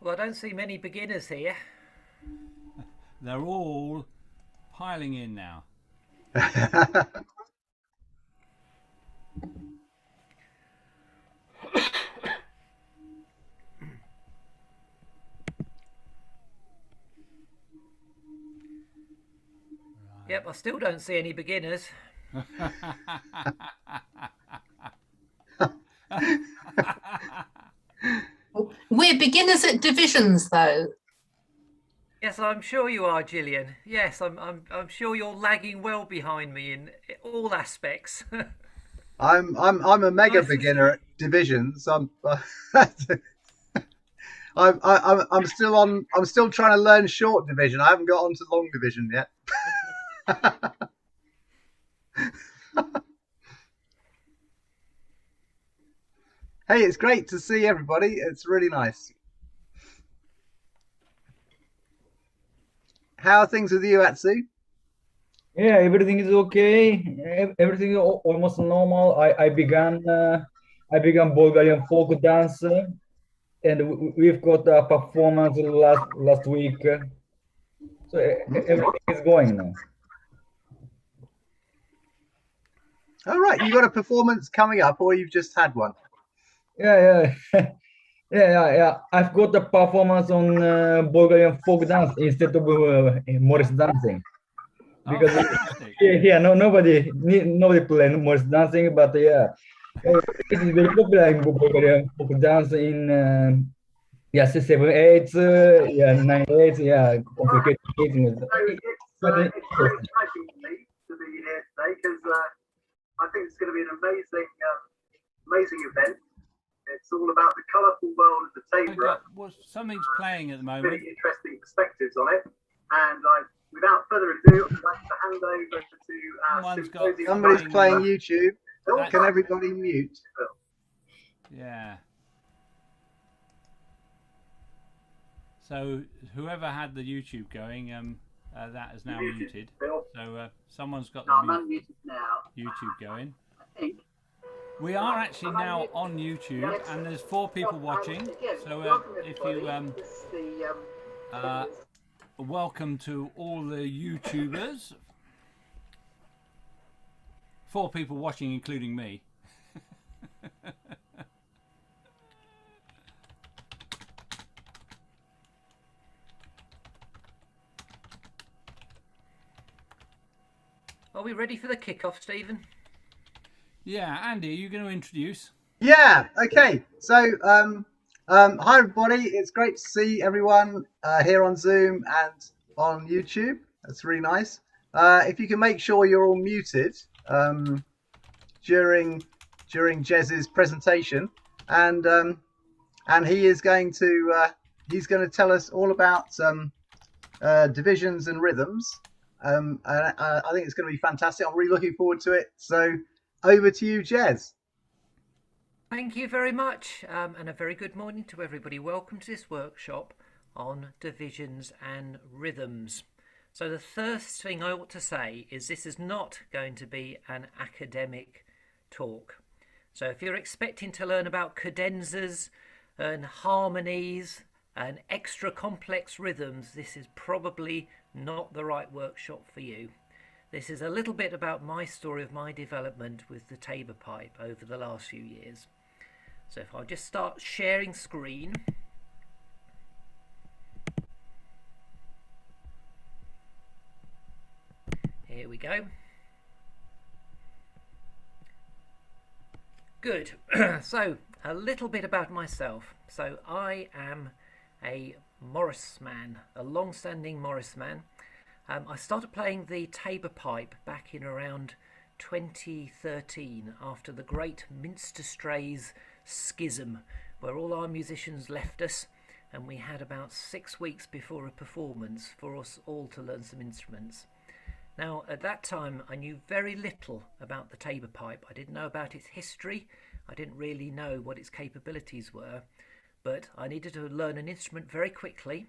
Well, I don't see many beginners here. They're all piling in now. Yep, I still don't see any beginners. We're beginners at divisions, though. Yes, I'm sure you are, Gillian. Yes, I'm sure you're lagging well behind me in all aspects. I'm a mega Nice to beginner see. at divisions. I'm still on. I'm still trying to learn short division. I haven't got onto long division yet. Hey, it's great to see everybody. It's really nice. How are things with you, Atsu? Yeah, everything is okay. Everything is almost normal. I began Bulgarian folk dance, and we've got a performance last week. So everything is going now. All right, you got a performance coming up, or you've just had one? Yeah. Yeah. I've got a performance on Bulgarian folk dance instead of Morris dancing. Because nobody play Morris dancing, but yeah, it is very popular in Bulgaria. Folk dance in 7/8, 9/8, complicated rhythms. It's very exciting for me to be here today because I think it's going to be an amazing event. It's all about the colourful world of the Tabor. Well, something's playing at the moment. Really interesting perspectives on it, and without further ado, I'd like to hand over to somebody's playing YouTube. Can everybody mute? Yeah. So whoever had the YouTube going, that is now muted. So someone's got the YouTube going. I think. We are actually now on YouTube, and there's 4 people watching. So if you welcome to all the YouTubers. 4 people watching, including me. Are we ready for the kickoff, Stephen? Yeah, Andy, are you going to introduce? Yeah. Okay. So, hi everybody. It's great to see everyone here on Zoom and on YouTube. That's really nice. If you can make sure you're all muted during Jez's presentation, and he is going to tell us all about divisions and rhythms. I think it's going to be fantastic. I'm really looking forward to it. So over to you, Jez. Thank you very much, and a very good morning to everybody. Welcome to this workshop on divisions and rhythms. So the first thing I ought to say is this is not going to be an academic talk. So if you're expecting to learn about cadenzas and harmonies and extra complex rhythms, this is probably not the right workshop for you. This is a little bit about my story of my development with the Tabor pipe over the last few years. So if I just start sharing screen. Here we go. Good. So a little bit about myself. So I am a Morris man, a long-standing Morris man. I started playing the Tabor pipe back in around 2013 after the great Minster Strays schism, where all our musicians left us and we had about 6 weeks before a performance for us all to learn some instruments. Now at that time I knew very little about the Tabor pipe. I didn't know about its history, I didn't really know what its capabilities were, but I needed to learn an instrument very quickly,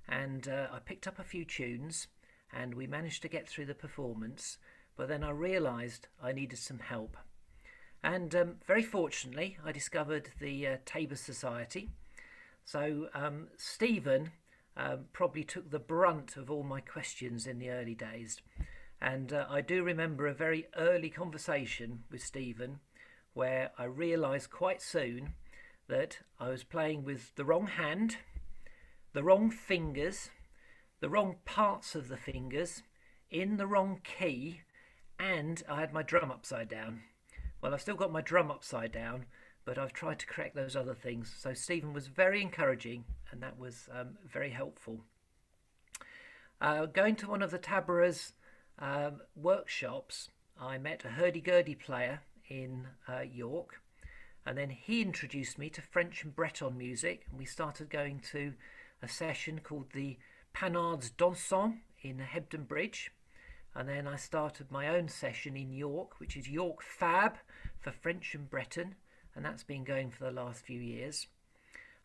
and I picked up a few tunes. and we managed to get through the performance, but then I realised I needed some help. And very fortunately, I discovered the Tabor Society. So Stephen probably took the brunt of all my questions in the early days. And I do remember a very early conversation with Stephen where I realised quite soon that I was playing with the wrong hand, the wrong fingers, the wrong parts of the fingers, in the wrong key, and I had my drum upside down. Well, I've still got my drum upside down, but I've tried to correct those other things. So Stephen was very encouraging, and that was very helpful. Going to one of the Tabor's workshops, I met a hurdy-gurdy player in York, and then he introduced me to French and Breton music, and we started going to a session called the Panards Dansant in Hebden Bridge. And then I started my own session in York, which is York Fab for French and Breton, and that's been going for the last few years.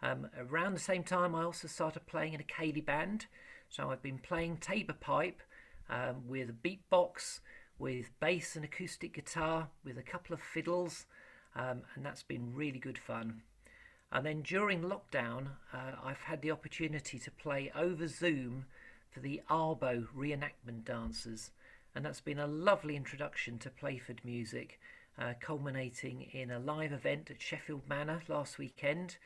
Around the same time, I also started playing in a ceilidh band, so I've been playing tabor pipe with a beatbox, with bass and acoustic guitar, with a couple of fiddles, and that's been really good fun. And then during lockdown, I've had the opportunity to play over Zoom for the Arbo reenactment dancers, and that's been a lovely introduction to Playford music, culminating in a live event at Sheffield Manor last weekend,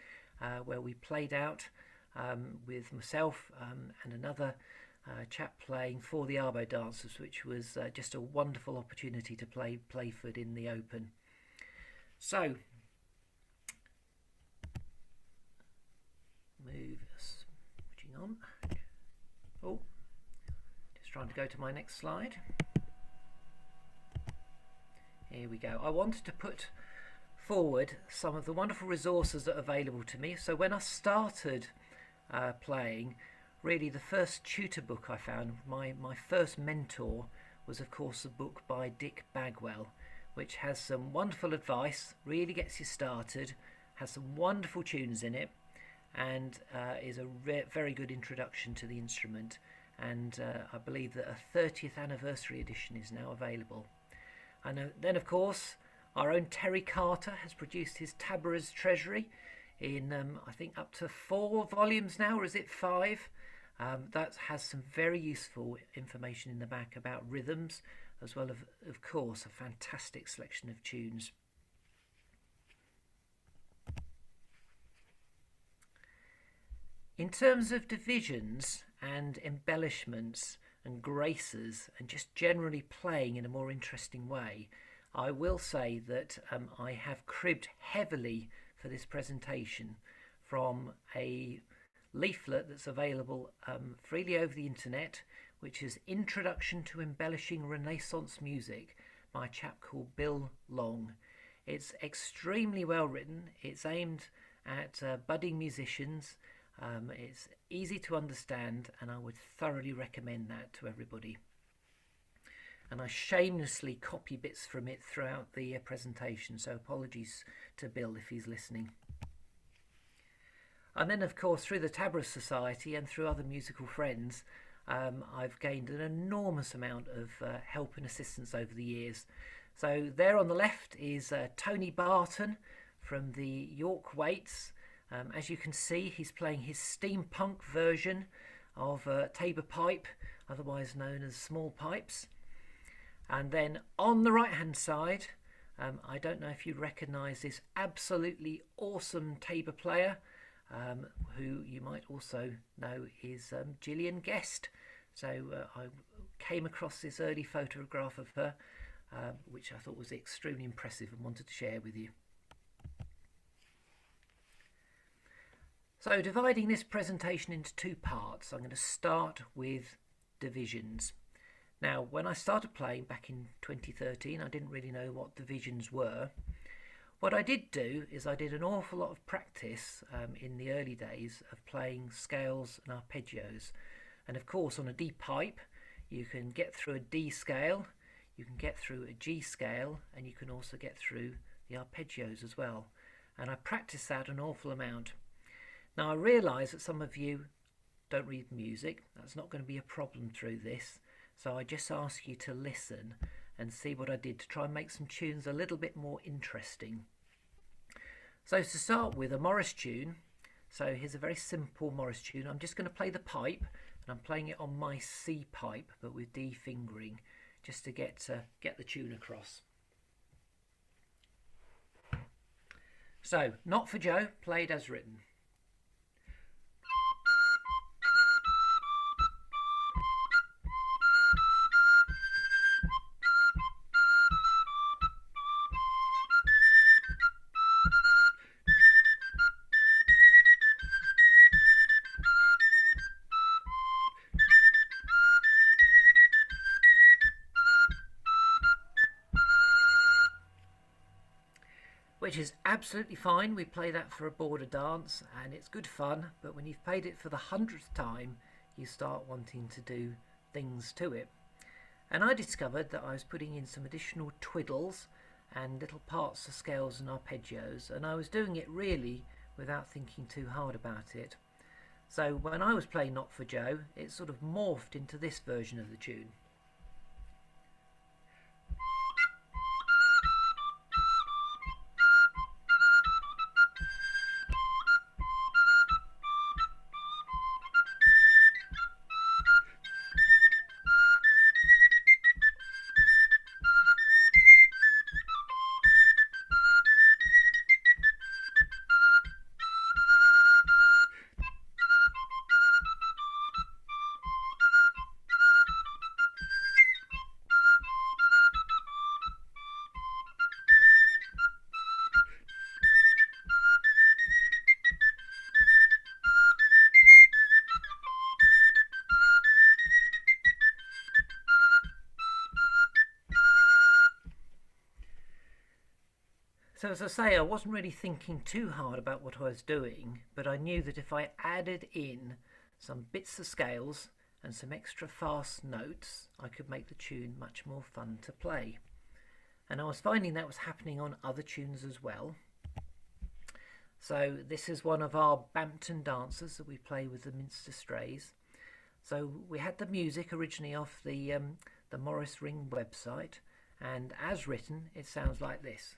where we played out with myself and another chap playing for the Arbo dancers, which was just a wonderful opportunity to play Playford in the open. So switching on. Oh, just trying to go to my next slide. Here we go. I wanted to put forward some of the wonderful resources that are available to me. So when I started playing, really the first tutor book I found, my first mentor, was of course a book by Dick Bagwell, which has some wonderful advice, really gets you started, has some wonderful tunes in it, and is a very good introduction to the instrument. And I believe that a 30th anniversary edition is now available. And then of course our own Terry Carter has produced his Tabor's Treasury in I think up to 4 volumes now, or is it 5? That has some very useful information in the back about rhythms, as well as of course a fantastic selection of tunes. In terms of divisions and embellishments and graces and just generally playing in a more interesting way, I will say that I have cribbed heavily for this presentation from a leaflet that's available freely over the internet, which is Introduction to Embellishing Renaissance Music by a chap called Bill Long. It's extremely well written. It's aimed at budding musicians. It's easy to understand, and I would thoroughly recommend that to everybody. And I shamelessly copy bits from it throughout the presentation, so apologies to Bill if he's listening. And then of course through the Tabor Society and through other musical friends, I've gained an enormous amount of help and assistance over the years. So there on the left is Tony Barton from the York Waits. As you can see, he's playing his steampunk version of tabor pipe, otherwise known as small pipes. And then on the right hand side, I don't know if you recognise this absolutely awesome tabor player, who you might also know is Gillian Guest. So I came across this early photograph of her, which I thought was extremely impressive and wanted to share with you. So dividing this presentation into 2 parts, I'm going to start with divisions. Now, when I started playing back in 2013, I didn't really know what divisions were. What I did do is I did an awful lot of practice in the early days of playing scales and arpeggios. And of course on a D pipe you can get through a D scale, you can get through a G scale, and you can also get through the arpeggios as well. And I practiced that an awful amount. Now I realise that some of you don't read music, that's not going to be a problem through this. So I just ask you to listen and see what I did to try and make some tunes a little bit more interesting. So to start with, a Morris tune. So here's a very simple Morris tune. I'm just going to play the pipe, and I'm playing it on my C pipe, but with D fingering, just to get the tune across. So, Not for Joe, played as written. Which is absolutely fine. We play that for a border dance and it's good fun, but when you've played it for the 100th time, you start wanting to do things to it. And I discovered that I was putting in some additional twiddles and little parts of scales and arpeggios, and I was doing it really without thinking too hard about it. So when I was playing Not for Joe, it sort of morphed into this version of the tune. So as I say, I wasn't really thinking too hard about what I was doing, but I knew that if I added in some bits of scales and some extra fast notes, I could make the tune much more fun to play. And I was finding that was happening on other tunes as well. So this is one of our Bampton dances that we play with the Minster Strays. So we had the music originally off the Morris Ring website, and as written, it sounds like this.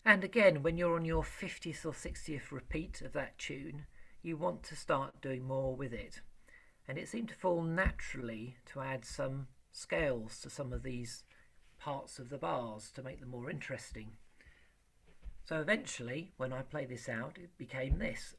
And again, when you're on your 50th or 60th repeat of that tune, you want to start doing more with it. And it seemed to fall naturally to add some scales to some of these parts of the bars to make them more interesting. So eventually, when I play this out, it became this.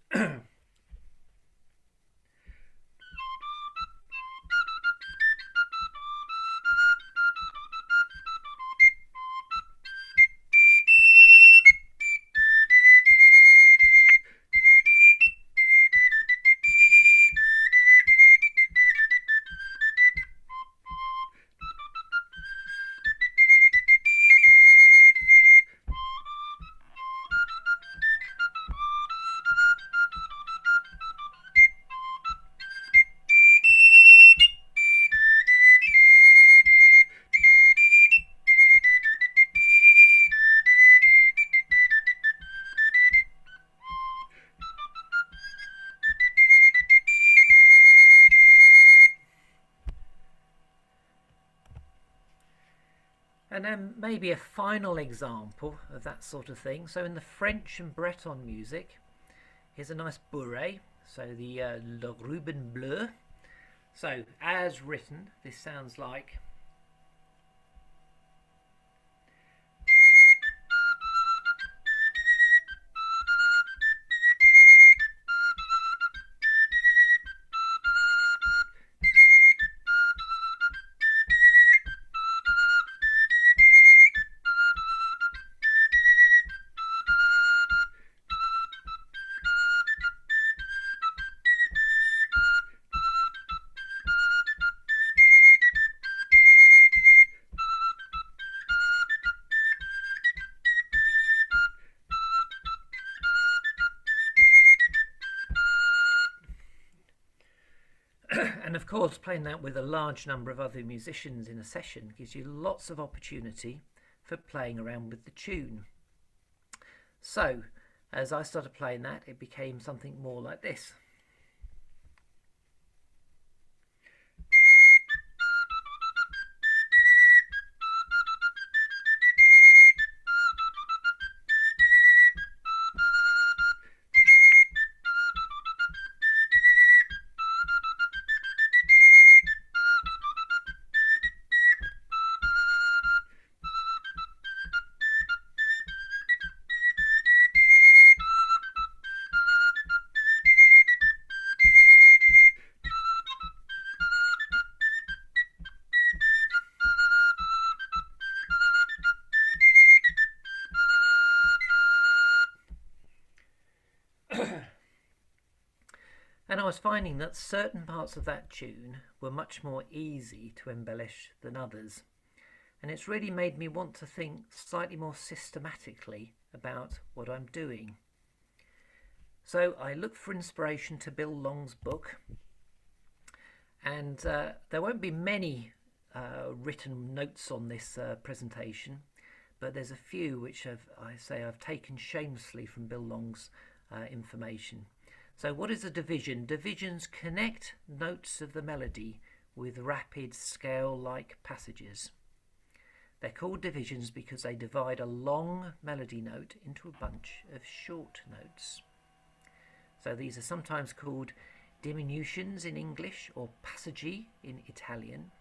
And then maybe a final example of that sort of thing. So in the French and Breton music, here's a nice bourrée, so the Le Ruben Bleu. So as written, this sounds like... And of course, playing that with a large number of other musicians in a session gives you lots of opportunity for playing around with the tune. So, as I started playing that, it became something more like this. And I was finding that certain parts of that tune were much more easy to embellish than others. And it's really made me want to think slightly more systematically about what I'm doing. So I looked for inspiration to Bill Long's book, and there won't be many written notes on this presentation, but there's a few which I've taken shamelessly from Bill Long's information. So what is a division? Divisions connect notes of the melody with rapid scale-like passages. They're called divisions because they divide a long melody note into a bunch of short notes. So these are sometimes called diminutions in English or passaggi in Italian.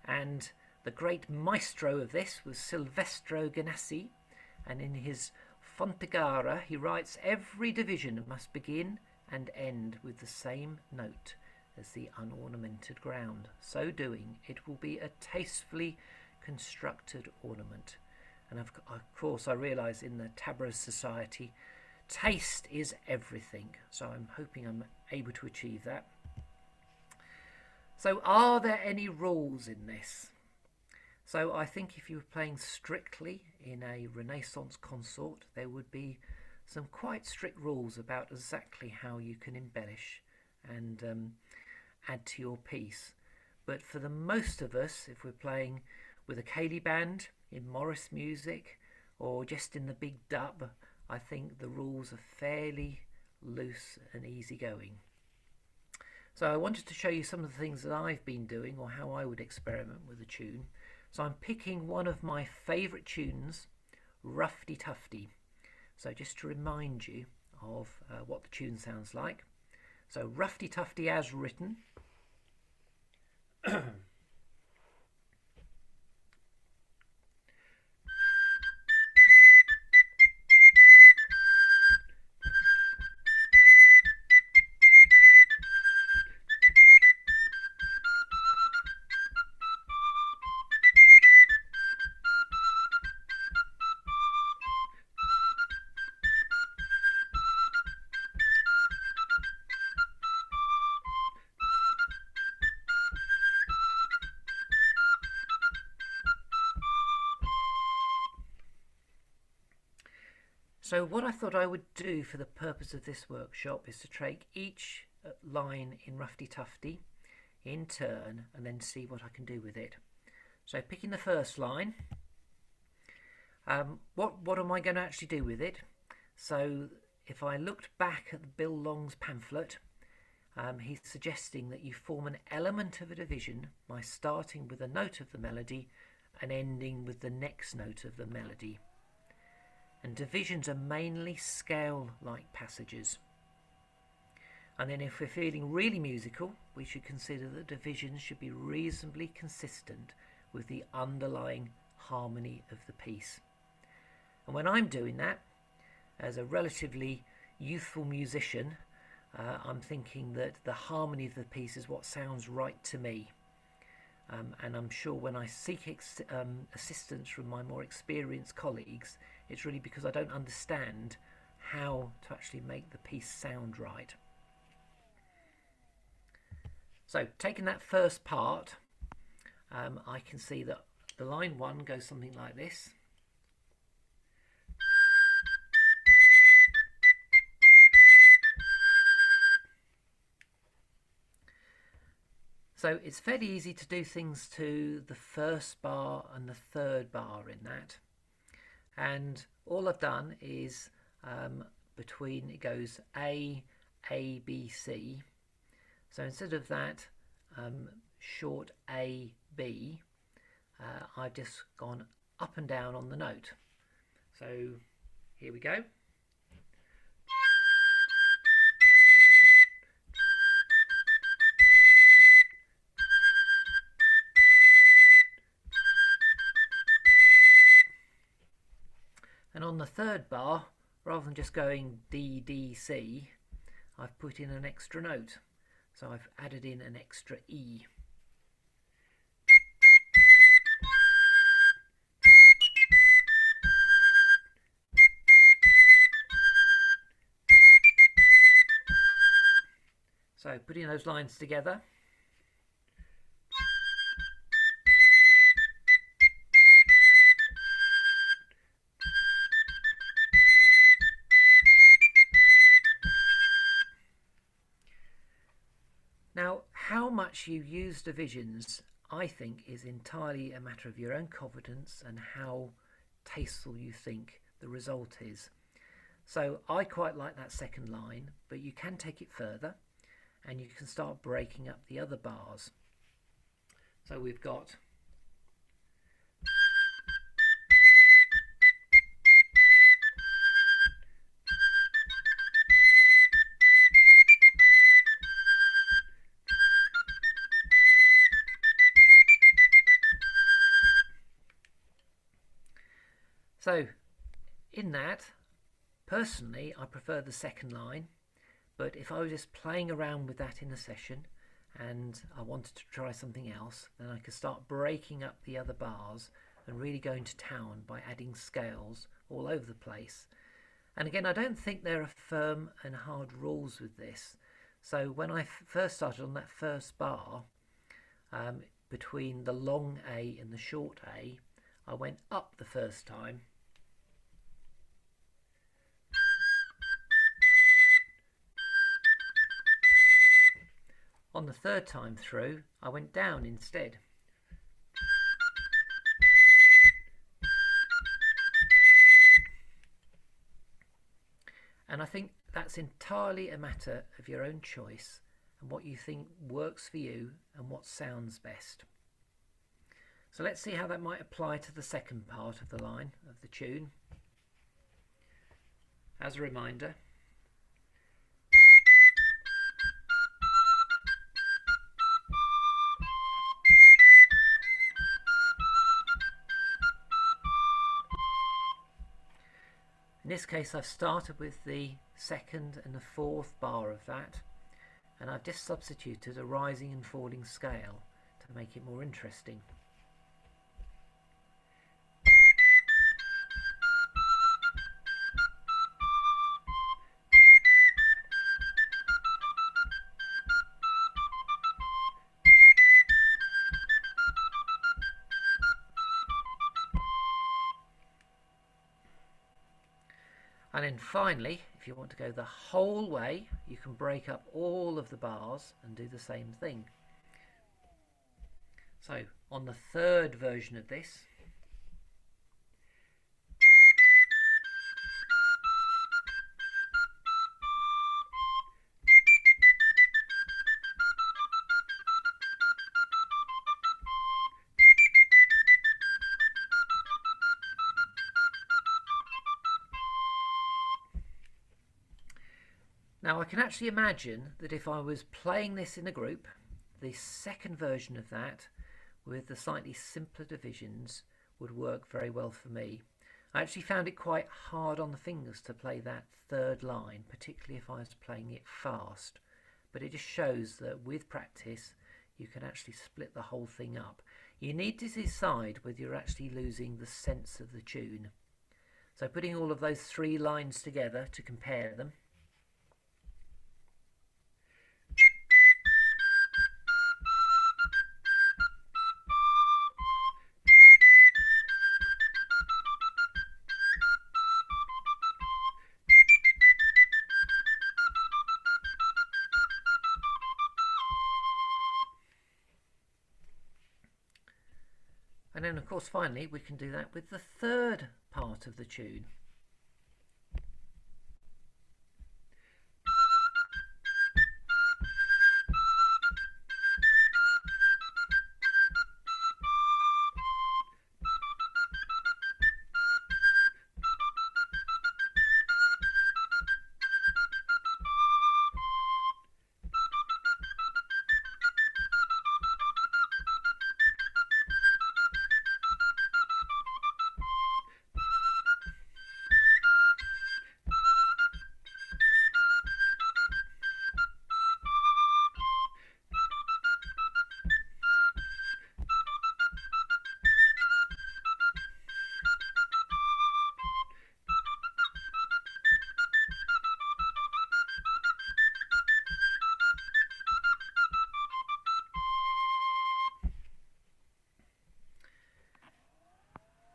And the great maestro of this was Silvestro Ganassi, and in his Fontegara he writes, every division must begin and end with the same note as the unornamented ground. So doing, it will be a tastefully constructed ornament. And of course I realise in the Tabor society, taste is everything. So I'm hoping I'm able to achieve that. So are there any rules in this? So I think if you were playing strictly in a Renaissance consort, there would be some quite strict rules about exactly how you can embellish and add to your piece. But for the most of us, if we're playing with a ceilidh band in Morris music or just in the big dub, I think the rules are fairly loose and easygoing. So I wanted to show you some of the things that I've been doing or how I would experiment with a tune. So I'm picking one of my favourite tunes, Rufty Tufty. So just to remind you of what the tune sounds like. So Rufty Tufty as written. So what I thought I would do for the purpose of this workshop is to take each line in Rufty Tufty in turn and then see what I can do with it. So picking the first line, what am I going to actually do with it? So if I looked back at Bill Long's pamphlet, he's suggesting that you form an element of a division by starting with a note of the melody and ending with the next note of the melody. And divisions are mainly scale-like passages. And then if we're feeling really musical, we should consider that divisions should be reasonably consistent with the underlying harmony of the piece. And when I'm doing that, as a relatively youthful musician, I'm thinking that the harmony of the piece is what sounds right to me. And I'm sure when I seek assistance from my more experienced colleagues, it's really because I don't understand how to actually make the piece sound right. So taking that first part, I can see that the line 1 goes something like this. So it's fairly easy to do things to the first bar and the third bar in that. And all I've done is between, it goes A, B, C. So instead of that short A, B, I've just gone up and down on the note. So here we go. And on the third bar, rather than just going D, D, C, I've put in an extra note. So I've added in an extra E. So putting those lines together. Now, how much you use divisions, I think, is entirely a matter of your own confidence and how tasteful you think the result is. So I quite like that second line, but you can take it further and you can start breaking up the other bars. So we've got so in that, personally, I prefer the second line, but if I was just playing around with that in a session and I wanted to try something else, then I could start breaking up the other bars and really going to town by adding scales all over the place. And again, I don't think there are firm and hard rules with this. So when I first started on that first bar, between the long A and the short A, I went up the first time. On the third time through, I went down instead. And I think that's entirely a matter of your own choice and what you think works for you and what sounds best. So let's see how that might apply to the second part of the line of the tune. As a reminder, in this case I've started with the second and the fourth bar of that, and I've just substituted a rising and falling scale to make it more interesting. And then finally, if you want to go the whole way, you can break up all of the bars and do the same thing. So on the third version of this, now I can actually imagine that if I was playing this in a group, the second version of that with the slightly simpler divisions would work very well for me. I actually found it quite hard on the fingers to play that third line, particularly if I was playing it fast. But it just shows that with practice you can actually split the whole thing up. You need to decide whether you're actually losing the sense of the tune. So putting all of those three lines together to compare them. And then of course finally we can do that with the third part of the tune.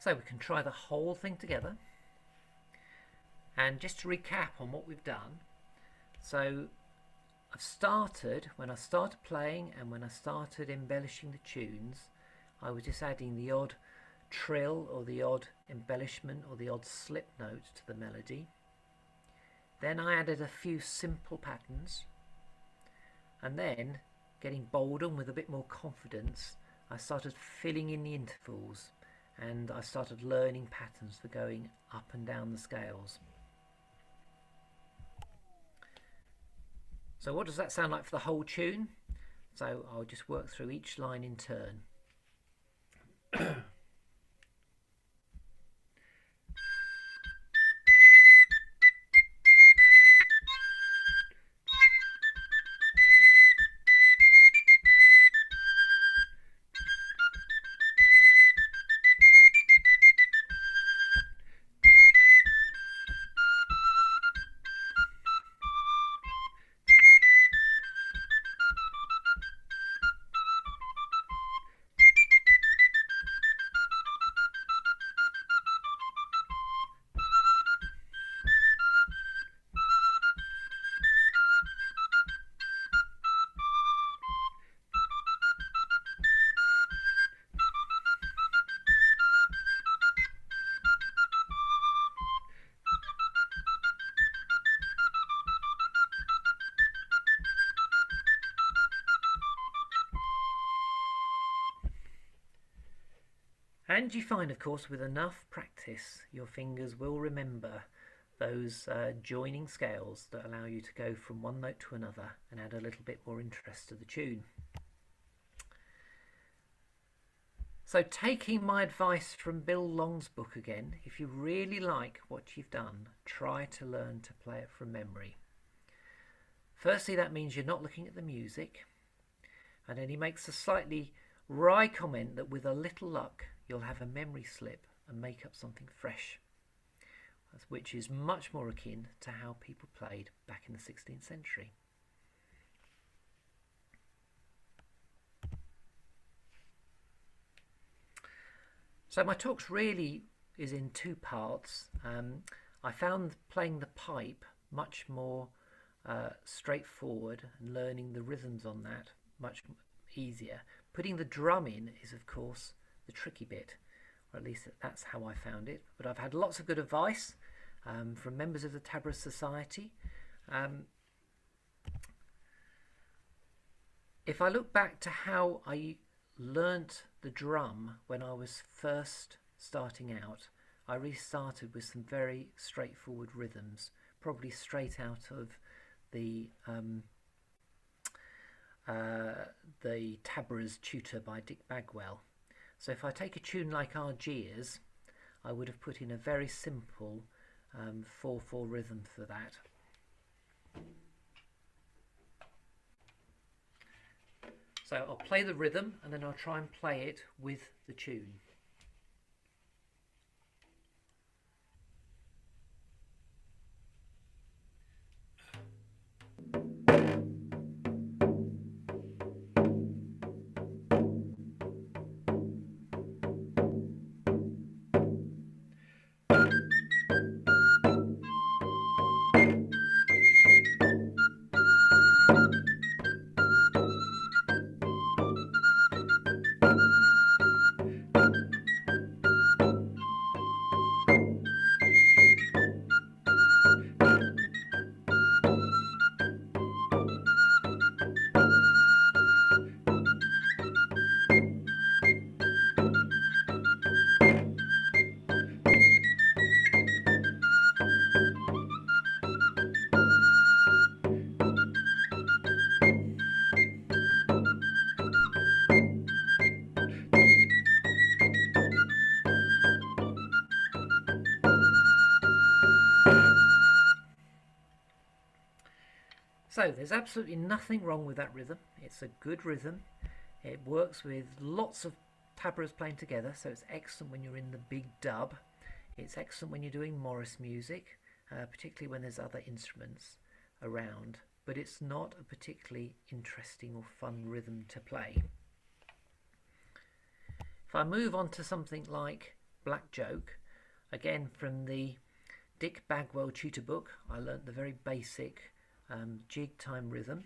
So we can try the whole thing together. And just to recap on what we've done, so I've started, when I started playing and when I started embellishing the tunes, I was just adding the odd trill or the odd embellishment or the odd slip note to the melody. Then I added a few simple patterns, and then getting bolder and with a bit more confidence, I started filling in the intervals. And I started learning patterns for going up and down the scales. So what does that sound like for the whole tune? So I'll just work through each line in turn. And you find, of course, with enough practice, your fingers will remember those joining scales that allow you to go from one note to another and add a little bit more interest to the tune. So taking my advice from Bill Long's book again, if you really like what you've done, try to learn to play it from memory. Firstly, that means you're not looking at the music. And then he makes a slightly wry comment that with a little luck, you'll have a memory slip and make up something fresh, which is much more akin to how people played back in the 16th century. So my talk really is in two parts. I found playing the pipe much more straightforward and learning the rhythms on that much easier. Putting the drum in is, of course, the tricky bit, or at least that's how I found it. But I've had lots of good advice from members of the Tabor Society. If I look back to how I learnt the drum when I was first starting out, I really started with some very straightforward rhythms, probably straight out of the Tabor's Tutor by Dick Bagwell. So if I take a tune like Argiers, I would have put in a very simple 4/4 rhythm for that. So I'll play the rhythm and then I'll try and play it with the tune. So there's absolutely nothing wrong with that rhythm. It's a good rhythm. It works with lots of tabors playing together, so it's excellent when you're in the big dub. It's excellent when you're doing Morris music, particularly when there's other instruments around, but it's not a particularly interesting or fun rhythm to play. If I move on to something like Black Joke, again from the Dick Bagwell tutor book, I learnt the very basic jig time rhythm.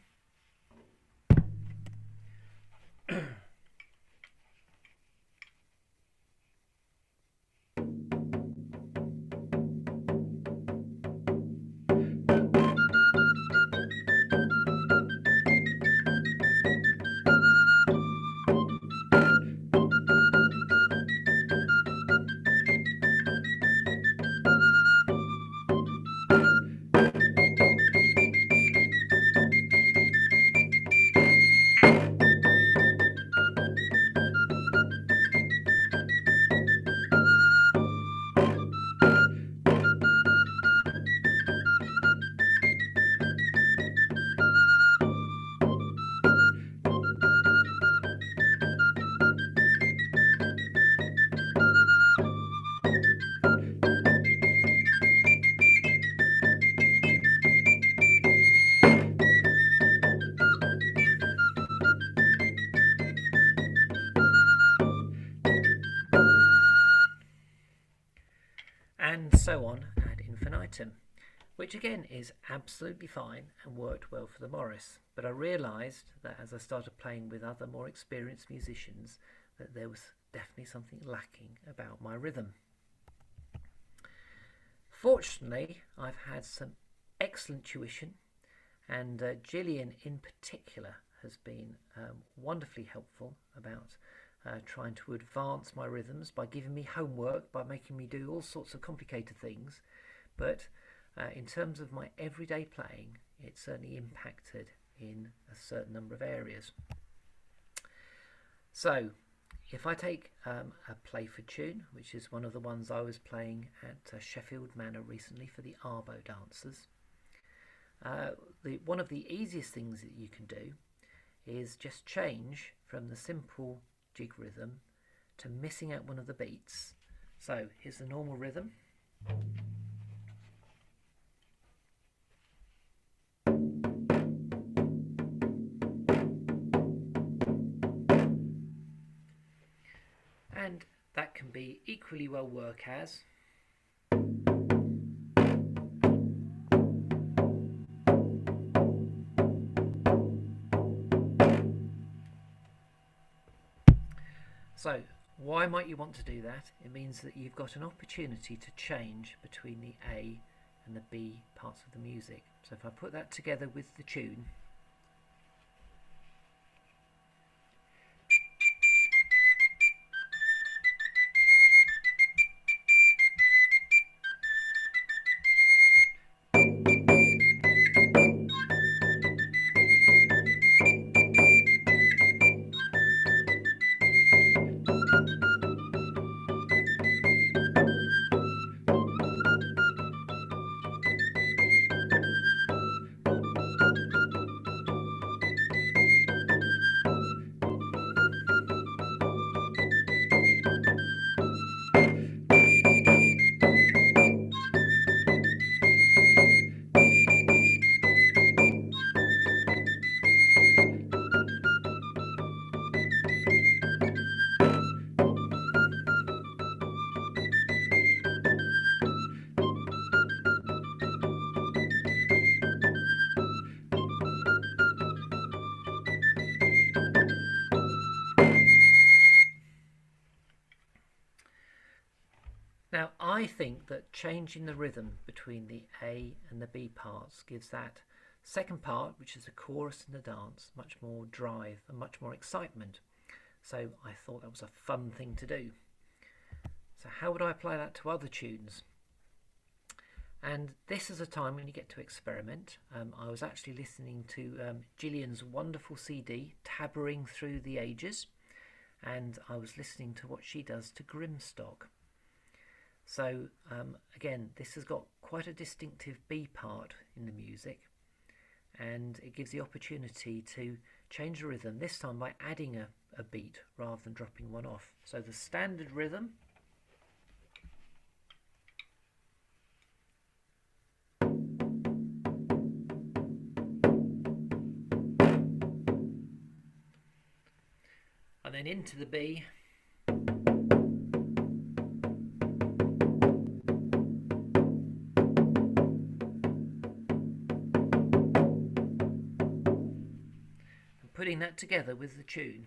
And so on ad infinitum, which again is absolutely fine and worked well for the Morris. But I realised that as I started playing with other more experienced musicians, that there was definitely something lacking about my rhythm. Fortunately, I've had some excellent tuition, and Gillian in particular has been wonderfully helpful about trying to advance my rhythms by giving me homework, by making me do all sorts of complicated things. But in terms of my everyday playing, it certainly impacted in a certain number of areas. So if I take a play for tune, which is one of the ones I was playing at Sheffield Manor recently for the Arbo dancers, one of the easiest things that you can do is just change from the simple jig rhythm to missing out one of the beats. So here's the normal rhythm. And that can be equally well work as So why might you want to do that? It means that you've got an opportunity to change between the A and the B parts of the music. So if I put that together with the tune, now I think that changing the rhythm between the A and the B parts gives that second part, which is the chorus and the dance, much more drive and much more excitement. So I thought that was a fun thing to do. So how would I apply that to other tunes? And this is a time when you get to experiment. I was actually listening to Gillian's wonderful CD, Taboring Through the Ages, and I was listening to what she does to Grimstock. So again, this has got quite a distinctive B part in the music, and it gives the opportunity to change the rhythm, this time by adding a beat rather than dropping one off. So the standard rhythm, and then into the B, putting that together with the tune.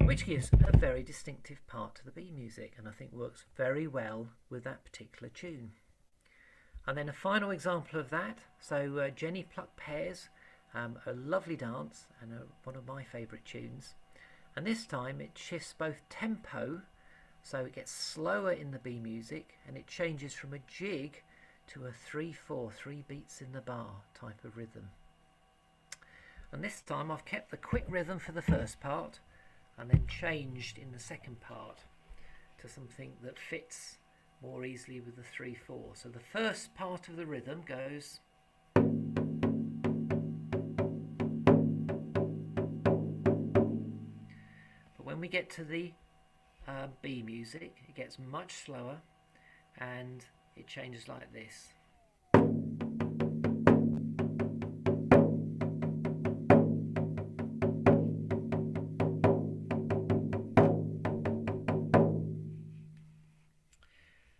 Which gives a very distinctive part to the B music, and I think works very well with that particular tune. And then a final example of that, so Jenny Pluck Pears, a lovely dance and one of my favourite tunes, and this time it shifts both tempo, so it gets slower in the B music and it changes from a jig to a 3/4, 3 beats in the bar type of rhythm. And this time I've kept the quick rhythm for the first part and then changed in the second part to something that fits more easily with the 3/4. So the first part of the rhythm goes, but when we get to the B music, it gets much slower and it changes like this.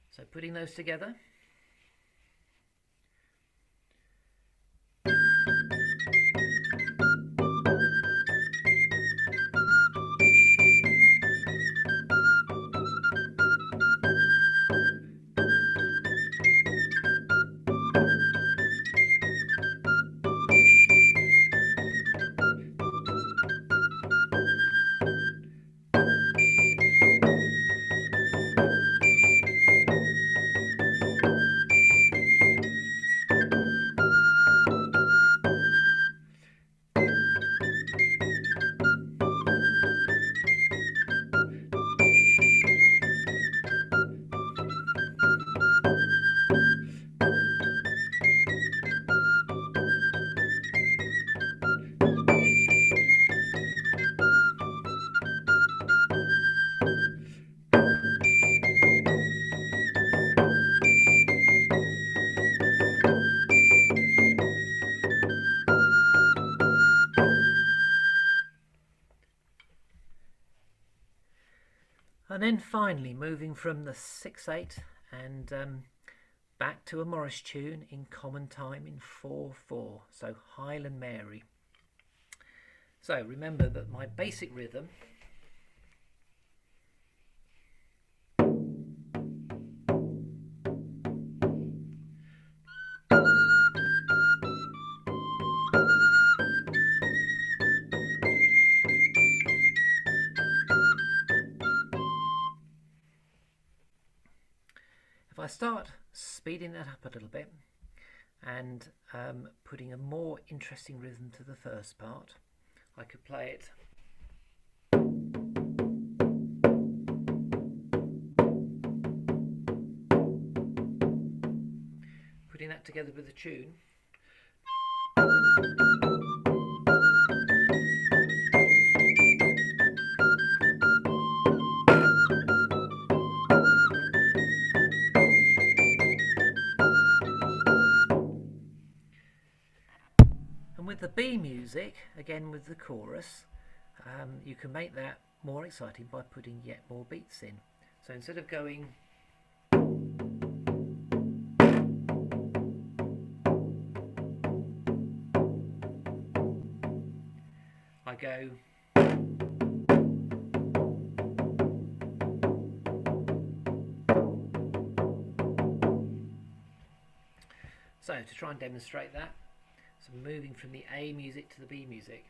So putting those together. And then finally moving from the 6/8 and back to a Morris tune in common time in 4/4, so Highland Mary. So remember that my basic rhythm if I start speeding that up a little bit and putting a more interesting rhythm to the first part, I could play it putting that together with the tune. music, again with the chorus, you can make that more exciting by putting yet more beats in. So instead of going I go so to try and demonstrate that, so moving from the A music to the B music.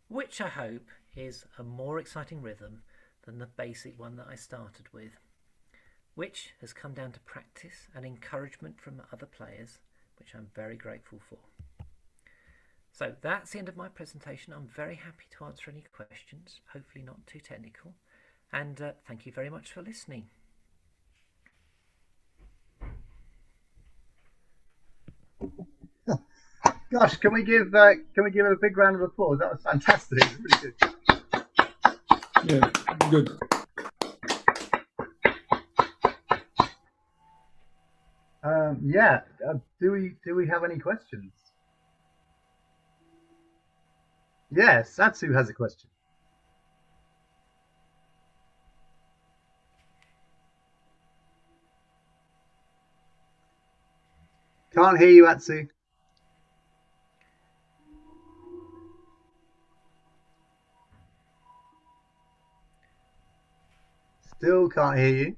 Which I hope is a more exciting rhythm than the basic one that I started with, which has come down to practice and encouragement from other players, which I'm very grateful for. So that's the end of my presentation. I'm very happy to answer any questions, hopefully not too technical, and thank you very much for listening. Gosh, can we give a big round of applause? That was fantastic. It was really good. Yeah, good. Yeah. Do we have any questions? Yes, Satsu has a question. Can't hear you, Atsu. Still can't hear you.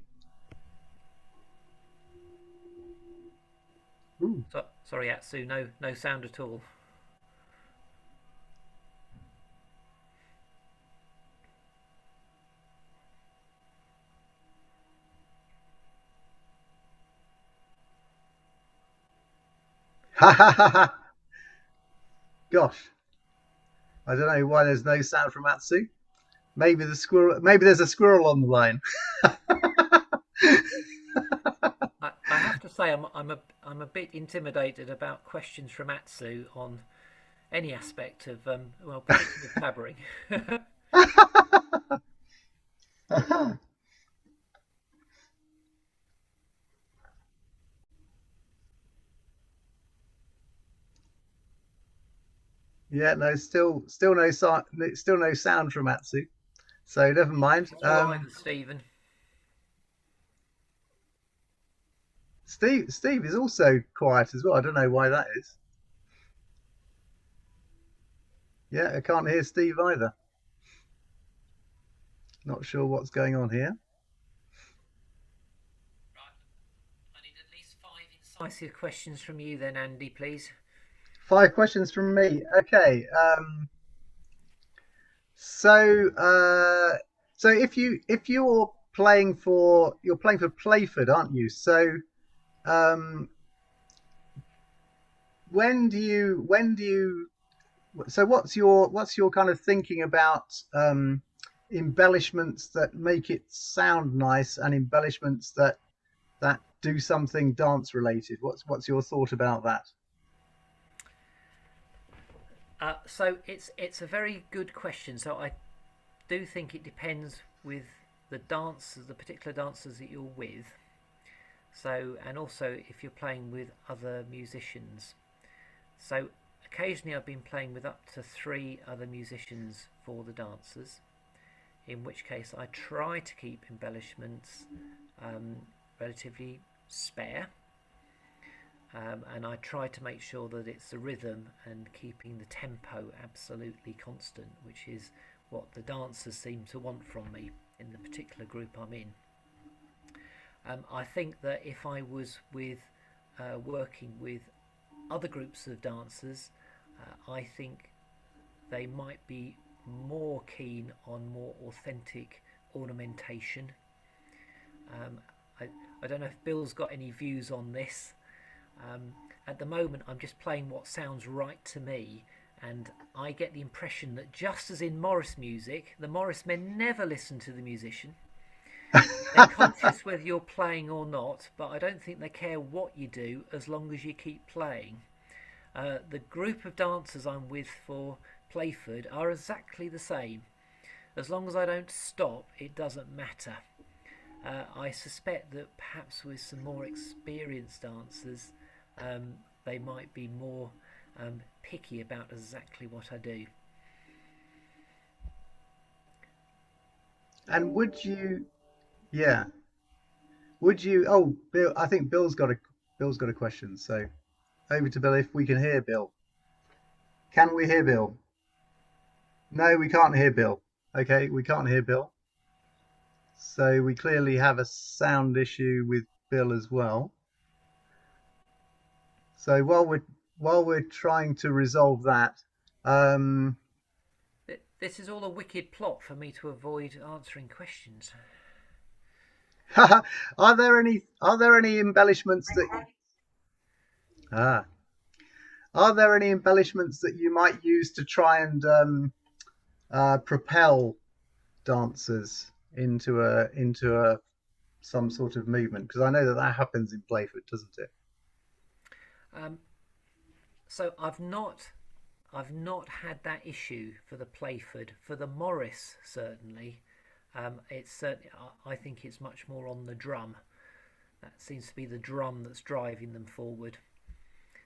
Ooh. So, sorry, Atsu, no sound at all. Ha ha ha ha! Gosh, I don't know why there's no sound from Atsu. Maybe the squirrel. Maybe there's a squirrel on the line. I have to say I'm a bit intimidated about questions from Atsu on any aspect of well, particularly tabbering. Yeah, no, still no sound from Atsu. So never mind. Stephen. Steve is also quiet as well. I don't know why that is. Yeah, I can't hear Steve either. Not sure what's going on here. Right. I need at least 5 incisive questions from you then, Andy, please. 5 questions from me. Okay. So if you're playing for Playford, aren't you? So when do you so what's your kind of thinking about embellishments that make it sound nice and embellishments that do something dance related? What's your thought about that? So it's a very good question. So I do think it depends with the particular dancers that you're with. So, and also if you're playing with other musicians. So occasionally I've been playing with up to 3 other musicians for the dancers, in which case I try to keep embellishments relatively spare. and I try to make sure that it's the rhythm and keeping the tempo absolutely constant, which is what the dancers seem to want from me in the particular group I'm in. I think that if I was working with other groups of dancers, I think they might be more keen on more authentic ornamentation. I don't know if Bill's got any views on this. At the moment, I'm just playing what sounds right to me, and I get the impression that just as in Morris music, the Morris men never listen to the musician. They're conscious whether you're playing or not, but I don't think they care what you do as long as you keep playing. The group of dancers I'm with for Playford are exactly the same. As long as I don't stop, it doesn't matter. I suspect that perhaps with some more experienced dancers, they might be more picky about exactly what I do. And would you? Oh, Bill, I think Bill's got a question. So over to Bill if we can hear Bill. Can we hear Bill? No, we can't hear Bill. Okay, we can't hear Bill. So we clearly have a sound issue with Bill as well. So while we're trying to resolve that, this is all a wicked plot for me to avoid answering questions. Are there any embellishments that are there any embellishments that you might use to try and propel dancers into some sort of movement? Because I know that happens in Playford, doesn't it? So I've not had that issue for the Playford. For the Morris, certainly. I think it's much more on the drum. That seems to be the drum that's driving them forward.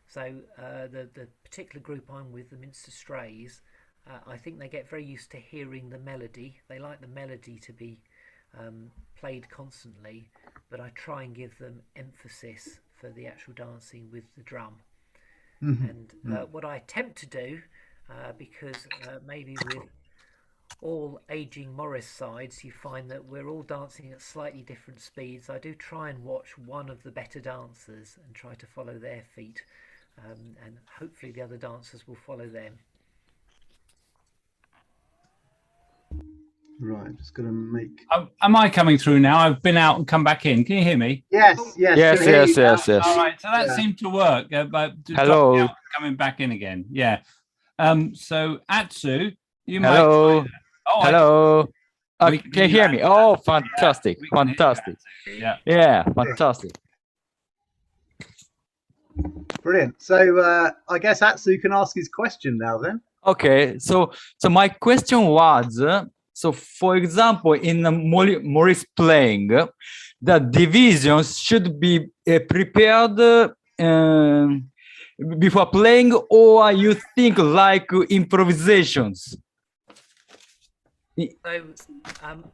So the particular group I'm with, the Minster Strays, I think they get very used to hearing the melody. They like the melody to be played constantly, but I try and give them emphasis for the actual dancing with the drum. Mm-hmm. And what I attempt to do, because maybe with all aging Morris sides, you find that we're all dancing at slightly different speeds. I do try and watch one of the better dancers and try to follow their feet, and hopefully the other dancers will follow them. Right, just going to make. Am I coming through now? I've been out and come back in. Can you hear me? Yes. All right, so that seemed to work. But hello. Coming back in again. Yeah. So Atsu, you hello. might. Oh, hello. Can you hear me? Oh, fantastic! Fantastic. Yeah, fantastic. Brilliant. So I guess Atsu can ask his question now then. Okay. So my question was. So, for example, in the Morris playing, the divisions should be prepared before playing, or you think like improvisations? So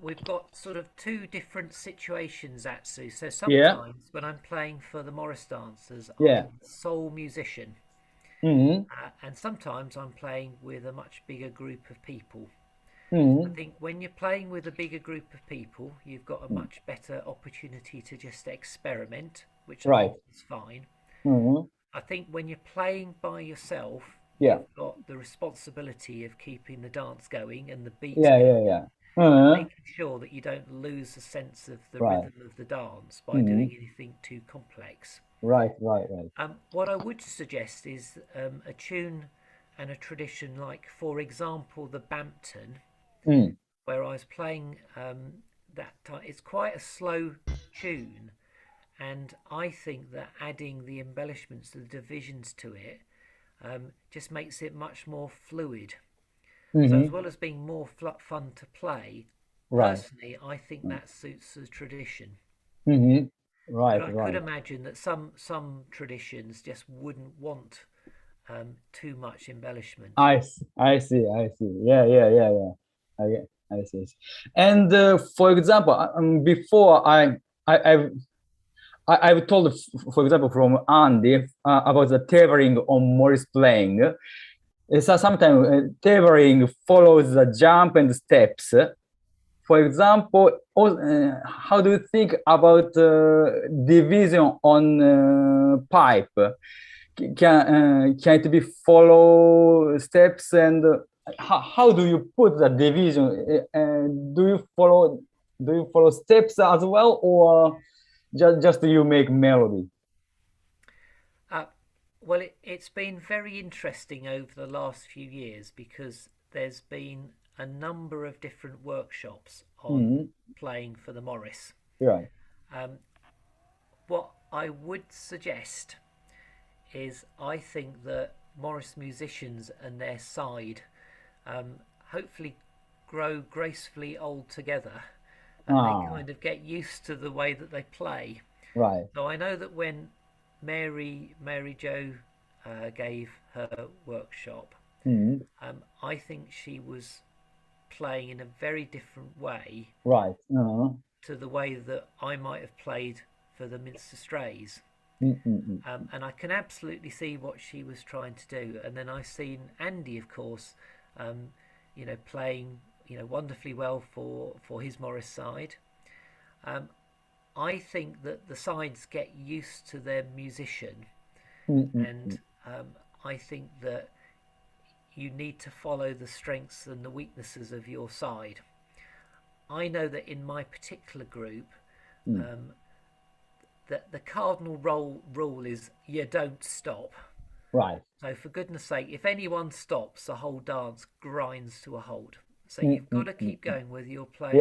we've got sort of two different situations, Atsu. So sometimes when I'm playing for the Morris dancers, I'm the sole musician. Mm-hmm. And sometimes I'm playing with a much bigger group of people. I think when you're playing with a bigger group of people, you've got a much better opportunity to just experiment, which is fine. I think when you're playing by yourself, you've got the responsibility of keeping the dance going and the beat making sure that you don't lose the sense of the rhythm of the dance by doing anything too complex. Right. What I would suggest is a tune and a tradition like, for example, the Bampton, where I was playing that time. It's quite a slow tune, and I think that adding the embellishments, the divisions to it, just makes it much more fluid. So as well as being more fun to play, personally, I think that suits the tradition. Right. But I could imagine that some traditions just wouldn't want too much embellishment. I see. Yeah. I see. And for example, before I I've told, for example, from Andy about the tailoring on Morris playing. So sometimes tailoring follows the jump and steps. For example, how do you think about division on pipe? Can it be follow steps, and how do you put the division? Do you follow steps as well, or just you make melody? Well, it's been very interesting over the last few years because there's been a number of different workshops on playing for the Morris. Right. What I would suggest is I think that Morris musicians and their side hopefully grow gracefully old together, and they kind of get used to the way that they play. Right. So I know that when Mary Jo gave her workshop, I think she was playing in a very different way, right, to the way that I might have played for the Minster Strays. And I can absolutely see what she was trying to do. And then I've seen Andy, of course, you know, playing, you know, wonderfully well for his Morris side. I think that the sides get used to their musician, and I think that you need to follow the strengths and the weaknesses of your side. I know that in my particular group, that the cardinal rule is you don't stop. Right. So for goodness sake, if anyone stops, the whole dance grinds to a halt. So you've got to keep going whether you're playing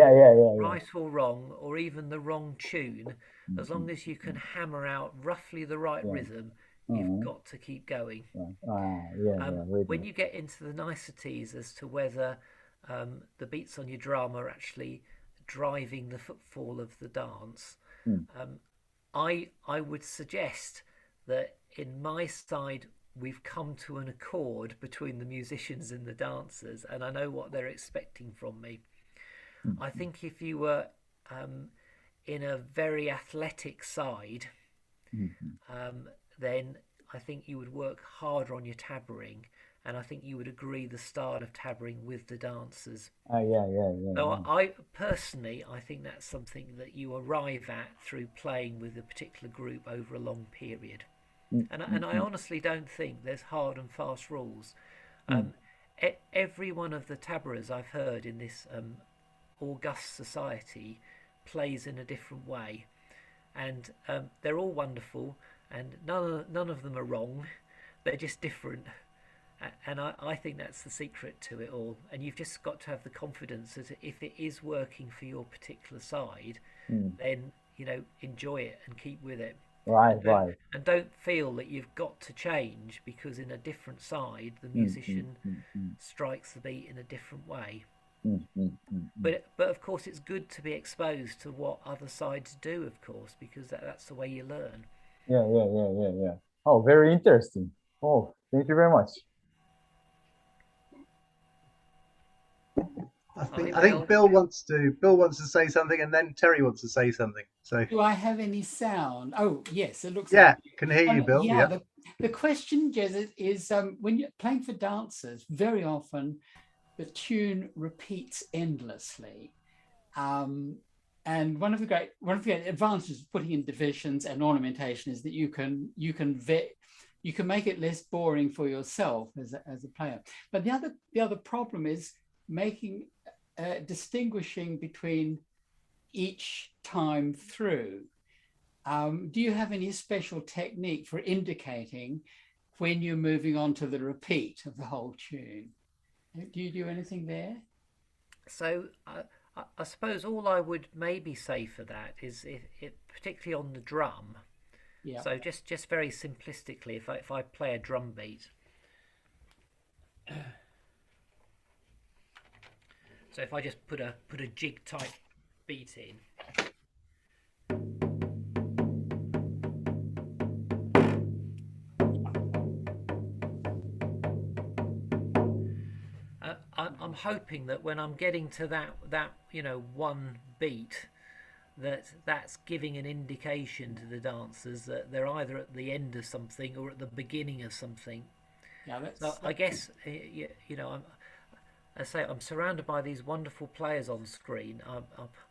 right or wrong, or even the wrong tune. As long as you can hammer out roughly the right rhythm, you've got to keep going. When you get into the niceties as to whether the beats on your drum are actually driving the footfall of the dance, I would suggest that in my side we've come to an accord between the musicians and the dancers, and I know what they're expecting from me. I think if you were in a very athletic side, then I think you would work harder on your tabbering, and I think you would agree the style of tabbering with the dancers. So I personally, I think that's something that you arrive at through playing with a particular group over a long period. And I honestly don't think there's hard and fast rules. Every one of the tabberers I've heard in this august society plays in a different way, and they're all wonderful, and none of them are wrong. They're just different, and I think that's the secret to it all. And you've just got to have the confidence that if it is working for your particular side, then you know, enjoy it and keep with it. Right. And don't feel that you've got to change because in a different side the musician strikes the beat in a different way. But of course it's good to be exposed to what other sides do, of course, because that's the way you learn. Yeah. Oh, very interesting. Oh, thank you very much. I think Bill wants to say something, and then Terry wants to say something. So do I have any sound? Oh yes, it looks like can hear you, Bill. The question, Jez, is when you're playing for dancers, very often the tune repeats endlessly, and one of the great advantages of putting in divisions and ornamentation is that you can make it less boring for yourself as a player. But the other problem is distinguishing between each time through. Do you have any special technique for indicating when you're moving on to the repeat of the whole tune? Do you do anything there? So I suppose all I would maybe say for that is if particularly on the drum. Yeah. So just very simplistically, if I play a drum beat. So if I just put a jig type beat in, I'm hoping that when I'm getting to that you know one beat, that's giving an indication to the dancers that they're either at the end of something or at the beginning of something. Yeah, that's. So I guess I'm surrounded by these wonderful players on screen.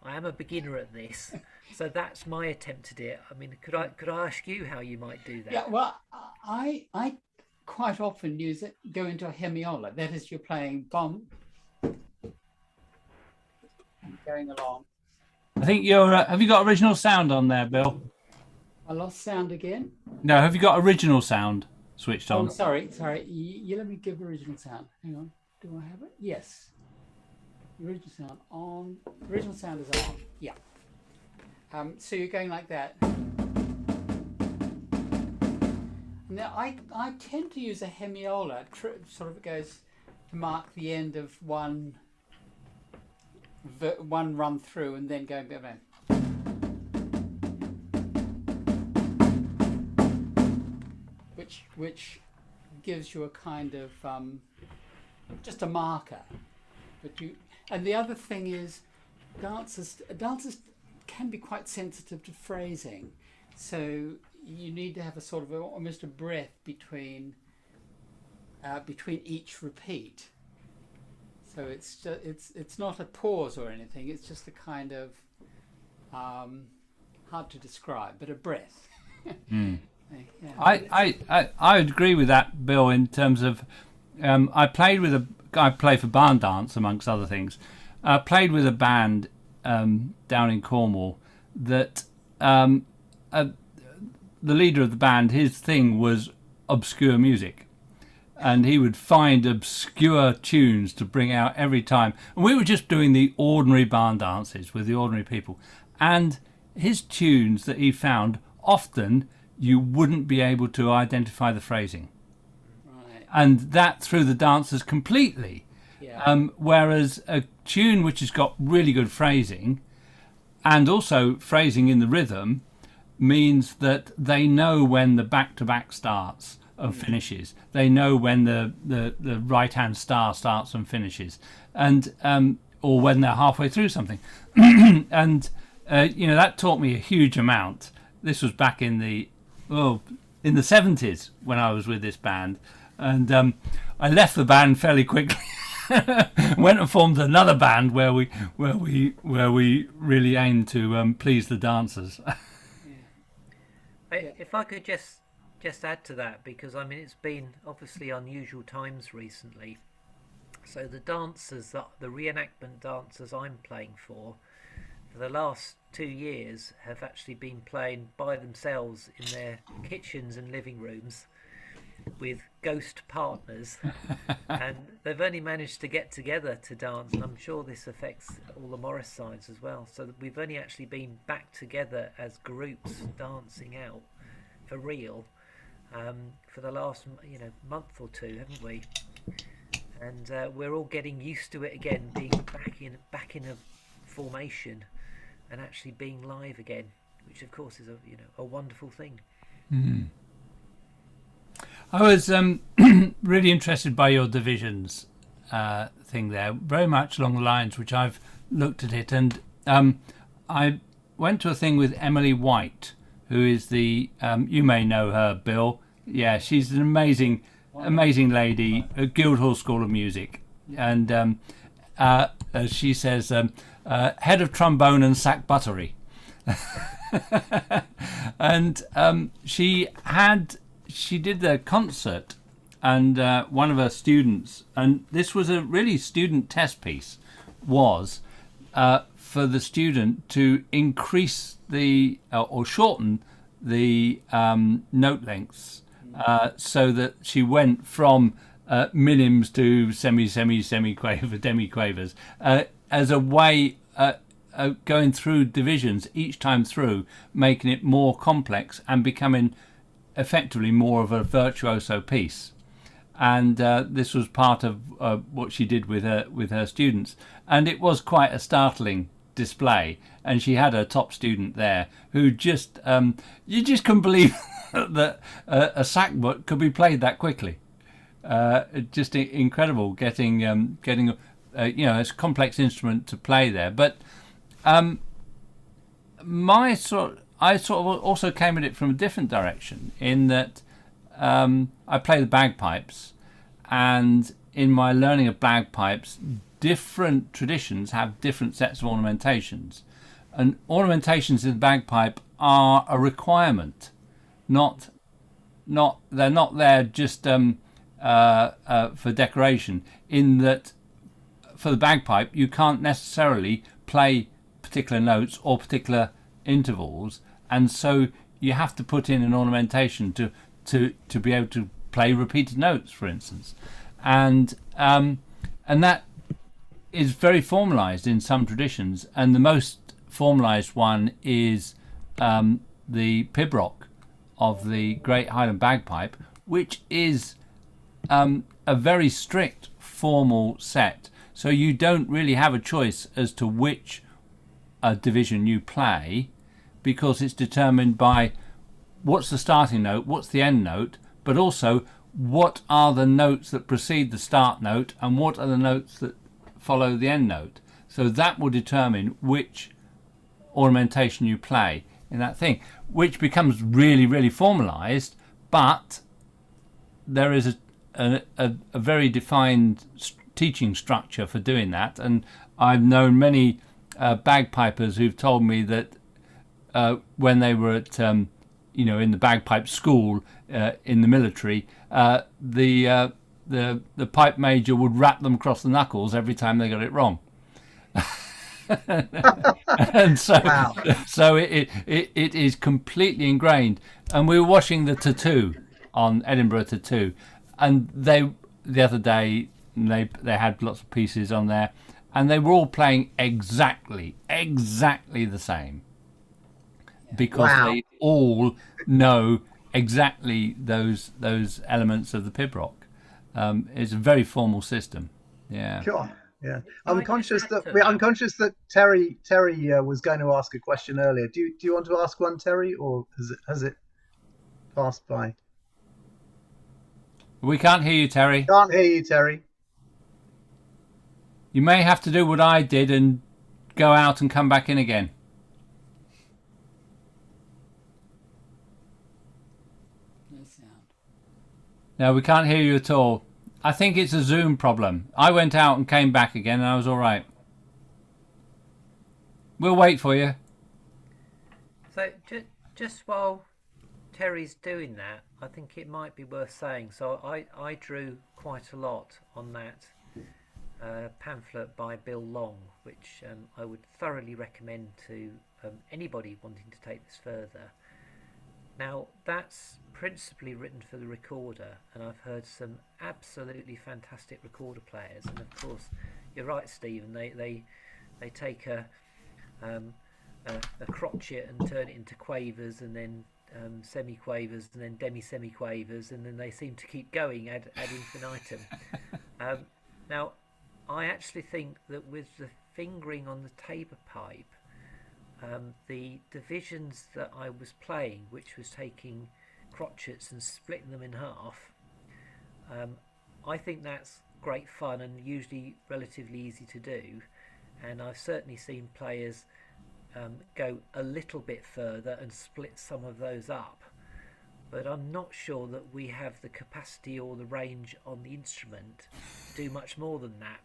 I am a beginner at this, so that's my attempt at it. I mean, could I ask you how you might do that? Yeah, well, I quite often go into a hemiola. That is, you're playing bomb, going along. I think you're. Have you got original sound on there, Bill? I lost sound again. No, have you got original sound switched on? Oh, sorry. You let me give original sound. Hang on. Do I have it? Yes. Original sound on. Original sound is on. Yeah. So you're going like that. Now I tend to use a hemiola. Sort of goes to mark the end of one run through, and then going back. Which gives you a kind of just a marker. And the other thing is, dancers can be quite sensitive to phrasing, so you need to have a sort of almost a breath between each repeat. So it's not a pause or anything. It's just a kind of hard to describe, but a breath. Mm. Yeah. I would agree with that, Bill. In terms of, I play for barn dance amongst other things. I played with a band down in Cornwall that the leader of the band, his thing was obscure music. And he would find obscure tunes to bring out every time. And we were just doing the ordinary barn dances with the ordinary people. And his tunes that he found, often you wouldn't be able to identify the phrasing. Right. And that threw the dancers completely. Yeah. Whereas a tune which has got really good phrasing, and also phrasing in the rhythm, means that they know when the back-to-back starts and finishes. They know when the right-hand star starts and finishes, and or when they're halfway through something. And that taught me a huge amount. This was back in the 70s when I was with this band, and I left the band fairly quickly. Went and formed another band where we really aimed to please the dancers. If I could just add to that, because I mean it's been obviously unusual times recently. So the dancers, the reenactment dancers I'm playing for the last 2 years have actually been playing by themselves in their kitchens and living rooms with ghost partners, and they've only managed to get together to dance, and I'm sure this affects all the Morris sides as well, so that we've only actually been back together as groups dancing out for real for the last month or two, haven't we? And we're all getting used to it again, being back in a formation and actually being live again, which of course is a wonderful thing. Mm. I was really interested by your divisions thing there, very much along the lines which I've looked at it, and I went to a thing with Emily White, who is the you may know her, Bill. Yeah, she's an amazing lady at Guildhall School of Music, and as she says, head of trombone and sack buttery. And she did the concert, and one of her students, and this was a really student test piece, was for the student to increase or shorten the note lengths, so that she went from minims to semi-quaver, demi-quavers, as a way going through divisions each time through, making it more complex and becoming effectively more of a virtuoso piece. And this was part of what she did with her students, and it was quite a startling display. And she had her top student there who just you just couldn't believe that a sackbut could be played that quickly. Just incredible getting a complex instrument to play there. But I sort of also came at it from a different direction in that I play the bagpipes, and in my learning of bagpipes, different traditions have different sets of ornamentations, and ornamentations in the bagpipe are a requirement, they're not there just for decoration. In that, for the bagpipe, you can't necessarily play particular notes or particular intervals, and so you have to put in an ornamentation to be able to play repeated notes, for instance, and that is very formalized in some traditions, and the most formalized one is the pibroch of the Great Highland Bagpipe, which is a very strict formal set. So you don't really have a choice as to which division you play, because it's determined by what's the starting note, what's the end note, but also what are the notes that precede the start note and what are the notes that follow the end note. So that will determine which ornamentation you play in that thing, which becomes really, really formalized, but there is a very defined teaching structure for doing that. And I've known many bagpipers who've told me that when they were at in the bagpipe school in the military, the pipe major would rap them across the knuckles every time they got it wrong. And so, Wow. so it is completely ingrained. And we were watching the Tattoo on Edinburgh Tattoo, and the other day they had lots of pieces on there, and they were all playing exactly the same, because Wow. they all know exactly those elements of the pibroch. It's a very formal system. Yeah. Sure. Yeah, Well, I'm I conscious just add that to I'm that. conscious that Terry was going to ask a question earlier. Do you want to ask one, Terry, or has it passed by? We can't hear you, Terry. Can't hear you, Terry. You may have to do what I did and go out and come back in again. No sound. No, we can't hear you at all. I think it's a Zoom problem. I went out and came back again, and I was all right. We'll wait for you. So just while Terry's doing that, I think it might be worth saying. So I drew quite a lot on that pamphlet by Bill Long, which I would thoroughly recommend to anybody wanting to take this further. Now, that's principally written for the recorder, and I've heard some absolutely fantastic recorder players. And of course, you're right, Stephen. They take a crotchet and turn it into quavers, and then semi-quavers, and then demi-semi-quavers, and then they seem to keep going ad infinitum. Now, I actually think that with the fingering on the tabor pipe, the divisions that I was playing, which was taking crotchets and splitting them in half, I think that's great fun and usually relatively easy to do. And I've certainly seen players go a little bit further and split some of those up, but I'm not sure that we have the capacity or the range on the instrument to do much more than that.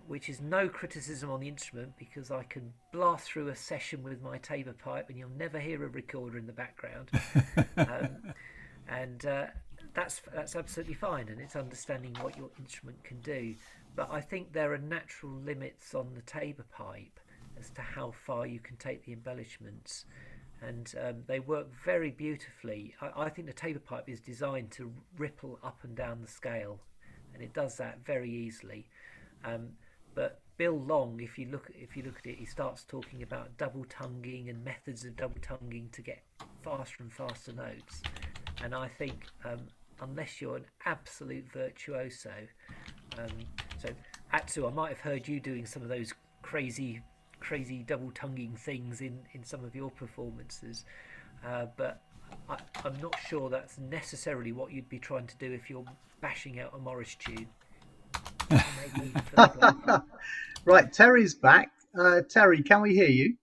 Which is no criticism on the instrument, because I can blast through a session with my tabor pipe and you'll never hear a recorder in the background. And that's absolutely fine, and it's understanding what your instrument can do. But I think there are natural limits on the tabor pipe as to how far you can take the embellishments, and they work very beautifully. I think the tabor pipe is designed to ripple up and down the scale, and it does that very easily. But Bill Long, if you look at it, he starts talking about double tonguing and methods of double tonguing to get faster and faster notes. And I think unless you're an absolute virtuoso, so Atsu, I might have heard you doing some of those crazy double tonguing things in some of your performances, but I'm not sure that's necessarily what you'd be trying to do if you're bashing out a Morris tune. Right, Terry's back. Terry, can we hear you?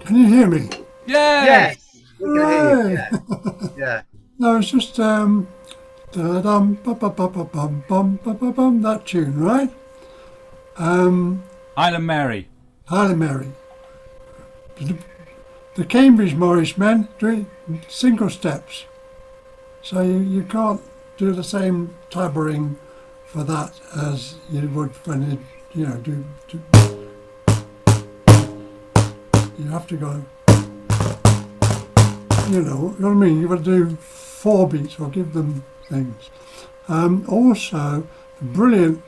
Can you hear me? Yay! Yes, we can hear you. Hooray! Yeah. No, it's just da-dum, ba-ba-ba-ba-bum, that tune, right? Highland Mary. Highland Mary. The Cambridge Morris men do it in single steps. So you can't do the same taboring for that as you would when you do. You have to go. You know what I mean? You've got to do 4 beats or give them things. Also, brilliant,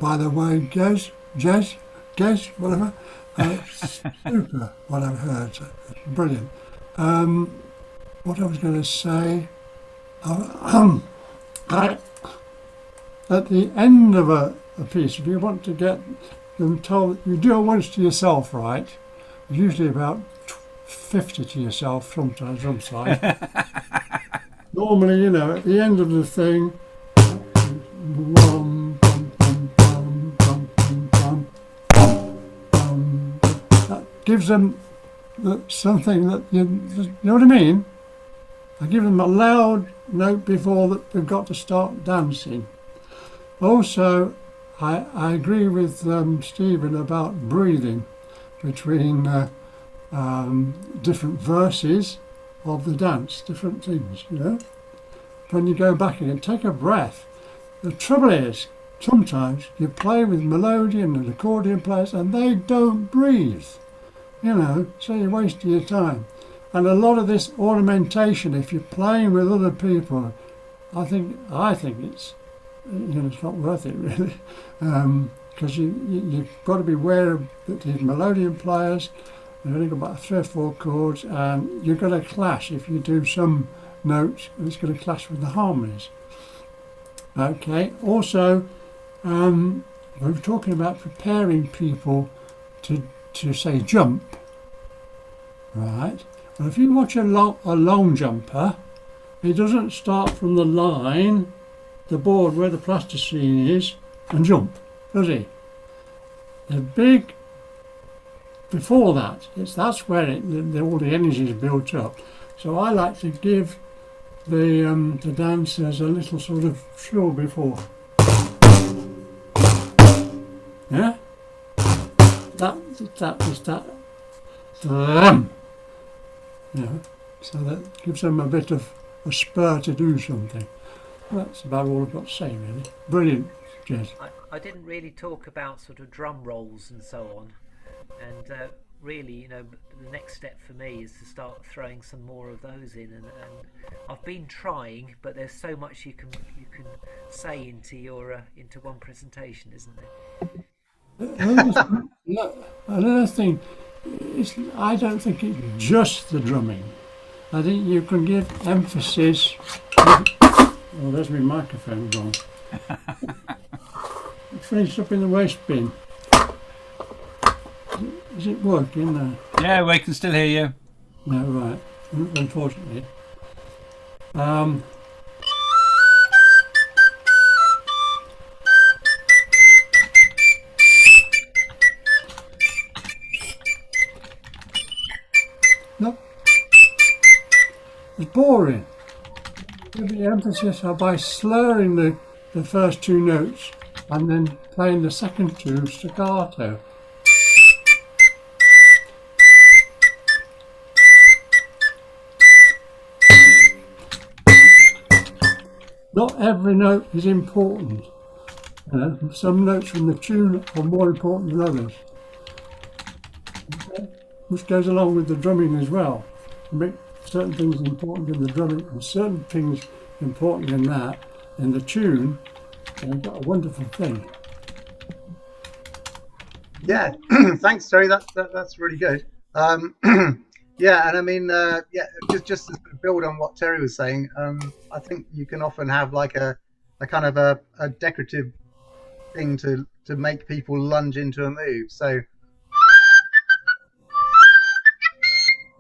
by the way, Gez, whatever. Super, what I've heard. Brilliant. What I was going to say, at the end of a piece, if you want to get them told, you do it once to yourself, right? Usually about 50 to yourself, sometimes, some side. Normally, at the end of the thing, that gives them something that you know what I mean? I give them a loud note before that they've got to start dancing. Also, I agree with Stephen about breathing between different verses of the dance, different things, When you go back again, take a breath. The trouble is, sometimes you play with melodeon and accordion players and they don't breathe, so you're wasting your time. And a lot of this ornamentation, if you're playing with other people, I think it's, it's not worth it really, because you've got to be aware that these melodeon players, they've only got about 3 or 4 chords, and you're going to clash if you do some notes, and it's going to clash with the harmonies. Okay, also, we were talking about preparing people to say jump, right? Well, if you watch a long jumper, he doesn't start from the line, the board where the plasticine is, and jump, does he? The big, before that, that's where all the energy is built up. So I like to give the dancers a little sort of thrill before. Yeah? That is that. So that gives them a bit of a spur to do something. That's about all I've got to say, really. Brilliant, Jez. I didn't really talk about sort of drum rolls and so on, and really, the next step for me is to start throwing some more of those in, and I've been trying, but there's so much you can say into one presentation, isn't there? Another thing, I don't think it's just the drumming. I think you can give emphasis. Oh, there's my microphone gone. Finished up in the waste bin. Is it working now? Yeah, we can still hear you. No, right. Unfortunately. No. It's boring. Give the emphasis by slurring the first 2 notes and then playing the second 2 staccato. Not every note is important. Some notes from the tune are more important than others. Okay? Which goes along with the drumming as well. You make certain things important in the drumming and certain things important in that. In the tune, and you've got a wonderful thing. Yeah, thanks, Terry. That's really good. Yeah, and I mean, just to build on what Terry was saying, I think you can often have like a kind of a decorative thing to make people lunge into a move. So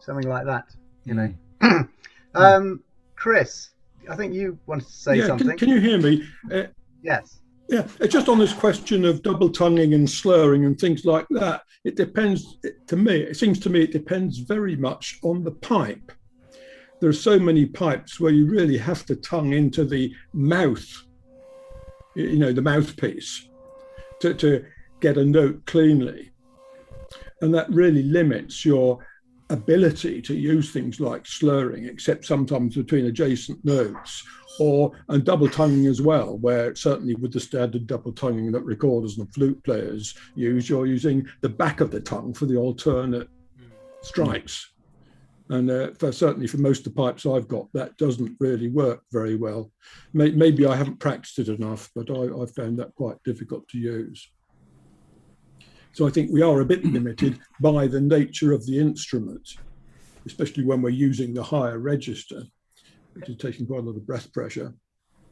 something like that, Chris, I think you wanted to say something. Can you hear me? Yes. Yeah, it's just on this question of double tonguing and slurring and things like that. It depends, it seems to me it depends very much on the pipe. There are so many pipes where you really have to tongue into the mouth, the mouthpiece, to get a note cleanly. And that really limits your ability to use things like slurring, except sometimes between adjacent notes, and double tonguing as well, where certainly with the standard double tonguing that recorders and flute players use, you're using the back of the tongue for the alternate strikes. And certainly for most of the pipes I've got, that doesn't really work very well. Maybe I haven't practiced it enough, but I found that quite difficult to use. So I think we are a bit limited by the nature of the instrument, especially when we're using the higher register, which is taking quite a lot of breath pressure.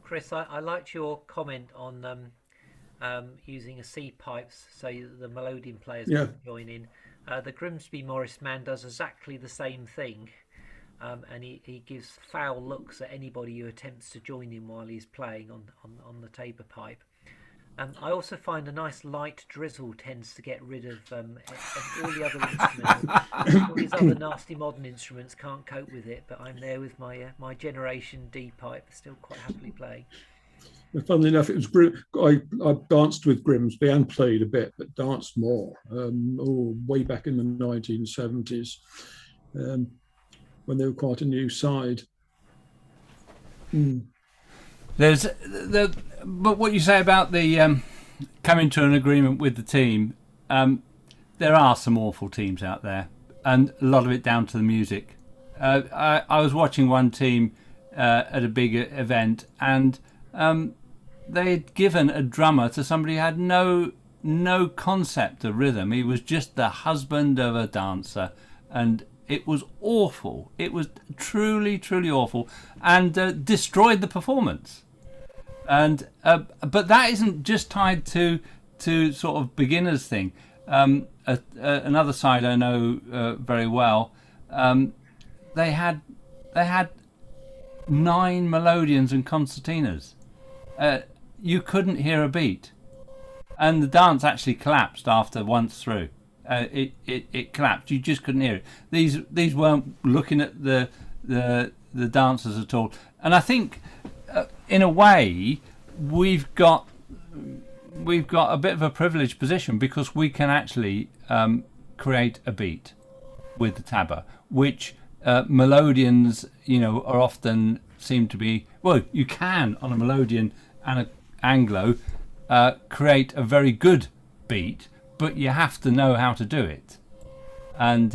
Chris, I liked your comment on using a C pipes so the melodeon players can join in. The Grimsby Morris man does exactly the same thing, and he gives foul looks at anybody who attempts to join him while he's playing on the Tabor pipe. I also find a nice light drizzle tends to get rid of all the other instruments. All these other nasty modern instruments can't cope with it, but I'm there with my Generation D pipe, still quite happily playing. Well, funnily enough, it was I danced with Grimsby and played a bit, but danced more. Way back in the 1970s, when they were quite a new side. But what you say about the coming to an agreement with the team, there are some awful teams out there, and a lot of it down to the music. I was watching one team at a big event, and they had given a drummer to somebody who had no concept of rhythm. He was just the husband of a dancer, and it was awful. It was truly, truly awful, and destroyed the performance. And but that isn't just tied to sort of beginners thing. Another side I know very well. They had 9 melodeons and concertinas. You couldn't hear a beat, and the dance actually collapsed after once through. It collapsed. You just couldn't hear it. These weren't looking at the dancers at all. And I think, in a way, we've got a bit of a privileged position because we can actually create a beat with the tabor, which melodeons, are often seem to be. Well, you can on a melodeon and an Anglo create a very good beat, but you have to know how to do it, and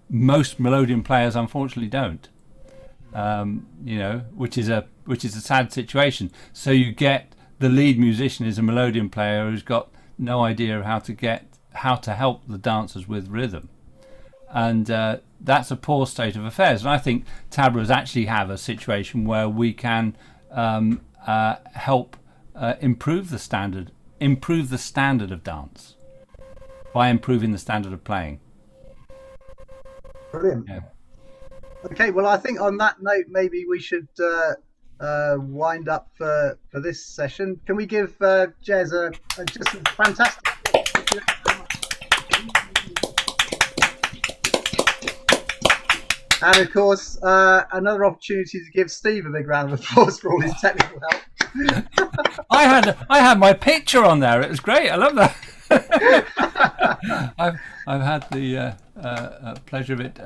most melodeon players unfortunately don't. Which is a sad situation. So you get the lead musician is a melodeon player who's got no idea of how to help the dancers with rhythm, and that's a poor state of affairs. And I think Taboras actually have a situation where we can help improve the standard of dance by improving the standard of playing. Brilliant. Yeah. Okay, well, I think on that note, maybe we should wind up for this session. Can we give Jez just a fantastic... And of course, another opportunity to give Steve a big round of applause for all his technical help. I had my picture on there. It was great. I love that. I've had the pleasure of it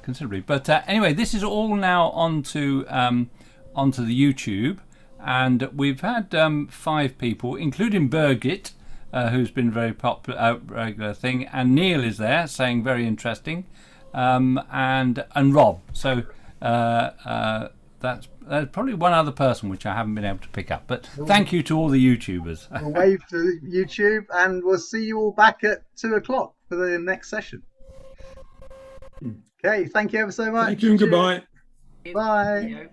considerably. But anyway, this is all now onto the YouTube, and we've had 5 people, including Birgit, who's been very popular, regular thing, and Neil is there saying very interesting, and Rob. So that's probably one other person which I haven't been able to pick up. But thank you to all the YouTubers. We'll wave to YouTube, and we'll see you all back at 2 o'clock for the next session. Okay, thank you ever so much. Thank you and goodbye. Bye.